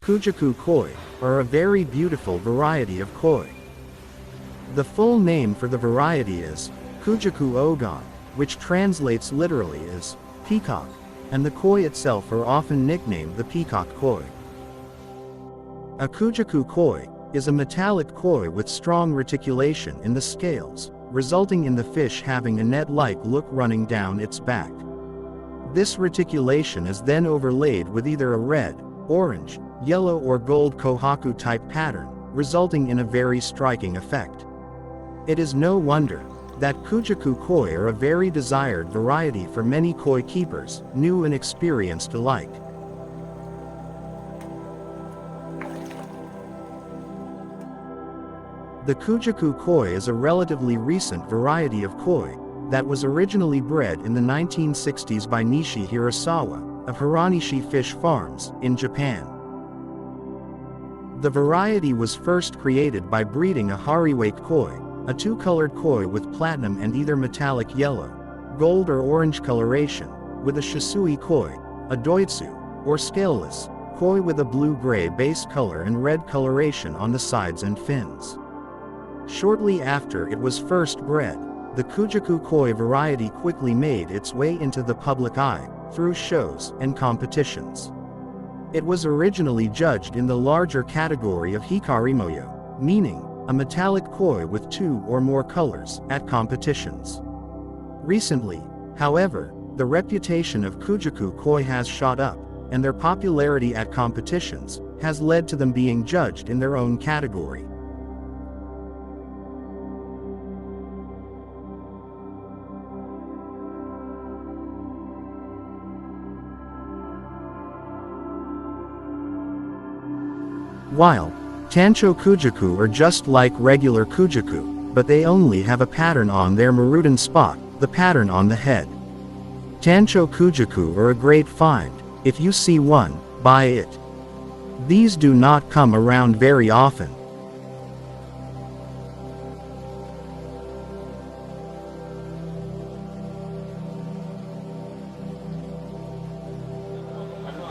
Kujaku koi, are a very beautiful variety of koi. The full name for the variety is Kujaku ogon, which translates literally as peacock, and the koi itself are often nicknamed the peacock koi. A Kujaku koi is a metallic koi with strong reticulation in the scales, resulting in the fish having a net-like look running down its back. This reticulation is then overlaid with either a red, orange, yellow or gold kohaku type pattern, resulting in a very striking effect. It is no wonder that Kujaku koi are a very desired variety for many koi keepers, new and experienced alike. The Kujaku koi is a relatively recent variety of koi that was originally bred in the 1960s by Nishi Hirasawa of Hiranishi Fish Farms in Japan. The variety was first created by breeding a hariwake koi, a two-colored koi with platinum and either metallic yellow, gold or orange coloration, with a shisui koi, a doitsu, or scaleless, koi with a blue-gray base color and red coloration on the sides and fins. Shortly after it was first bred, the Kujaku koi variety quickly made its way into the public eye, through shows and competitions. It was originally judged in the larger category of hikarimoyo, meaning a metallic koi with two or more colors, at competitions. Recently, however, the reputation of Kujaku koi has shot up, and their popularity at competitions has led to them being judged in their own category. While Tancho Kujaku are just like regular Kujaku, but they only have a pattern on their Marudan spot, the pattern on the head. Tancho Kujaku are a great find. If you see one, buy it. These do not come around very often.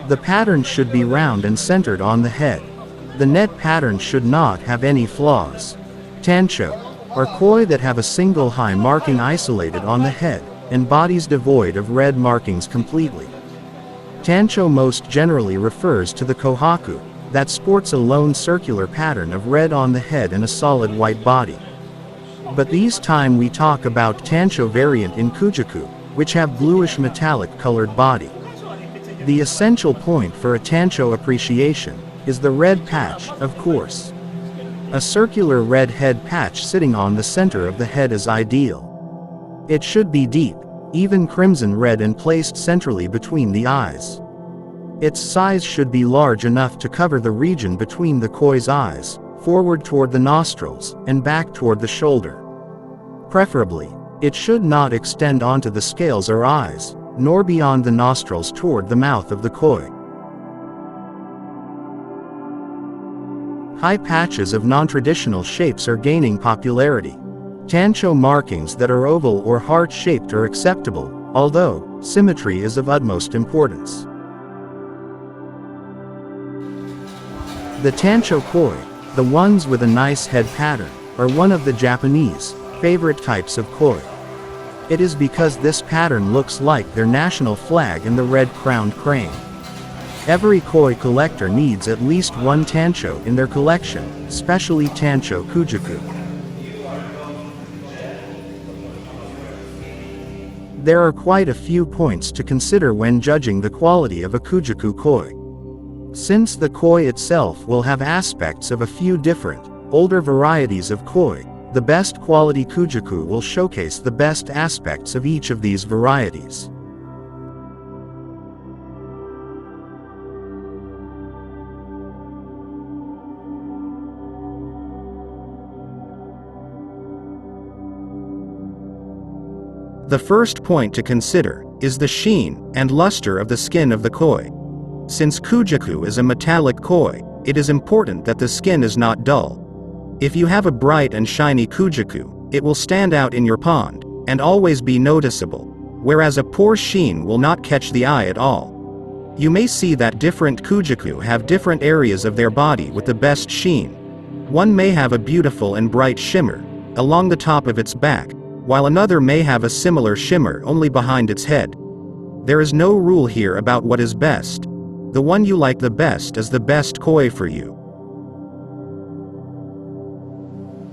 The pattern should be round and centered on the head. The net pattern should not have any flaws. Tancho are koi that have a single high marking isolated on the head, and bodies devoid of red markings completely. Tancho most generally refers to the kohaku, that sports a lone circular pattern of red on the head and a solid white body. But this time we talk about Tancho variant in Kujaku, which have bluish metallic colored body. The essential point for a Tancho appreciation is the red patch, of course. A circular red head patch sitting on the center of the head is ideal. It should be deep, even crimson red and placed centrally between the eyes. Its size should be large enough to cover the region between the koi's eyes, forward toward the nostrils, and back toward the shoulder. Preferably, it should not extend onto the scales or eyes, nor beyond the nostrils toward the mouth of the koi. High patches of non-traditional shapes are gaining popularity. Tancho markings that are oval or heart-shaped are acceptable, although symmetry is of utmost importance. The Tancho koi, the ones with a nice head pattern, are one of the Japanese favorite types of koi. It is because this pattern looks like their national flag and the red-crowned crane. Every koi collector needs at least one Tancho in their collection, especially Tancho Kujaku. There are quite a few points to consider when judging the quality of a Kujaku koi. Since the koi itself will have aspects of a few different, older varieties of koi, the best quality Kujaku will showcase the best aspects of each of these varieties. The first point to consider is the sheen and luster of the skin of the koi. Since Kujaku is a metallic koi, it is important that the skin is not dull. If you have a bright and shiny Kujaku, it will stand out in your pond, and always be noticeable, whereas a poor sheen will not catch the eye at all. You may see that different kujaku have different areas of their body with the best sheen. One may have a beautiful and bright shimmer along the top of its back, while another may have a similar shimmer only behind its head. There is no rule here about what is best. The one you like the best is the best koi for you.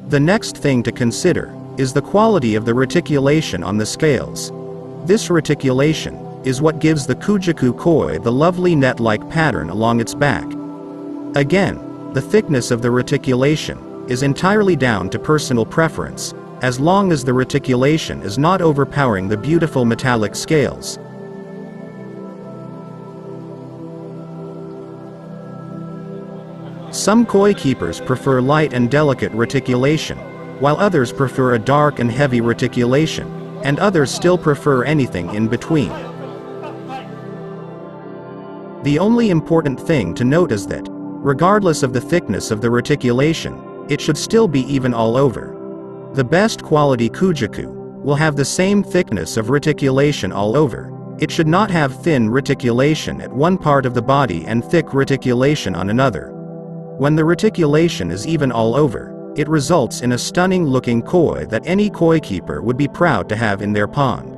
The next thing to consider is the quality of the reticulation on the scales. This reticulation is what gives the kujaku koi the lovely net-like pattern along its back. Again, the thickness of the reticulation is entirely down to personal preference, as long as the reticulation is not overpowering the beautiful metallic scales. Some koi keepers prefer light and delicate reticulation, while others prefer a dark and heavy reticulation, and others still prefer anything in between. The only important thing to note is that, regardless of the thickness of the reticulation, it should still be even all over. The best quality kujaku will have the same thickness of reticulation all over. It should not have thin reticulation at one part of the body and thick reticulation on another. When the reticulation is even all over, it results in a stunning looking koi that any koi keeper would be proud to have in their pond.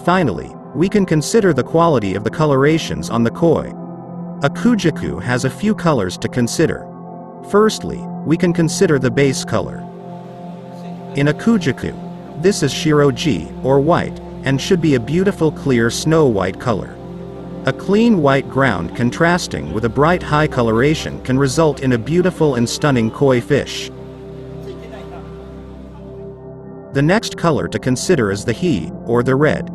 Finally, we can consider the quality of the colorations on the koi. A kujaku has a few colors to consider. Firstly, we can consider the base color. In a kujaku, this is shiroji, or white, and should be a beautiful clear snow-white color. A clean white ground contrasting with a bright high coloration can result in a beautiful and stunning koi fish. The next color to consider is the he, or the red.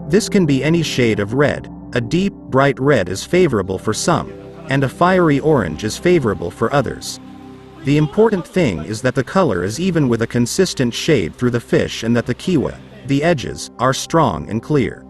This can be any shade of red. A deep, bright red is favorable for some, and a fiery orange is favorable for others. The important thing is that the color is even with a consistent shade through the fish and that the kiwa, the edges, are strong and clear.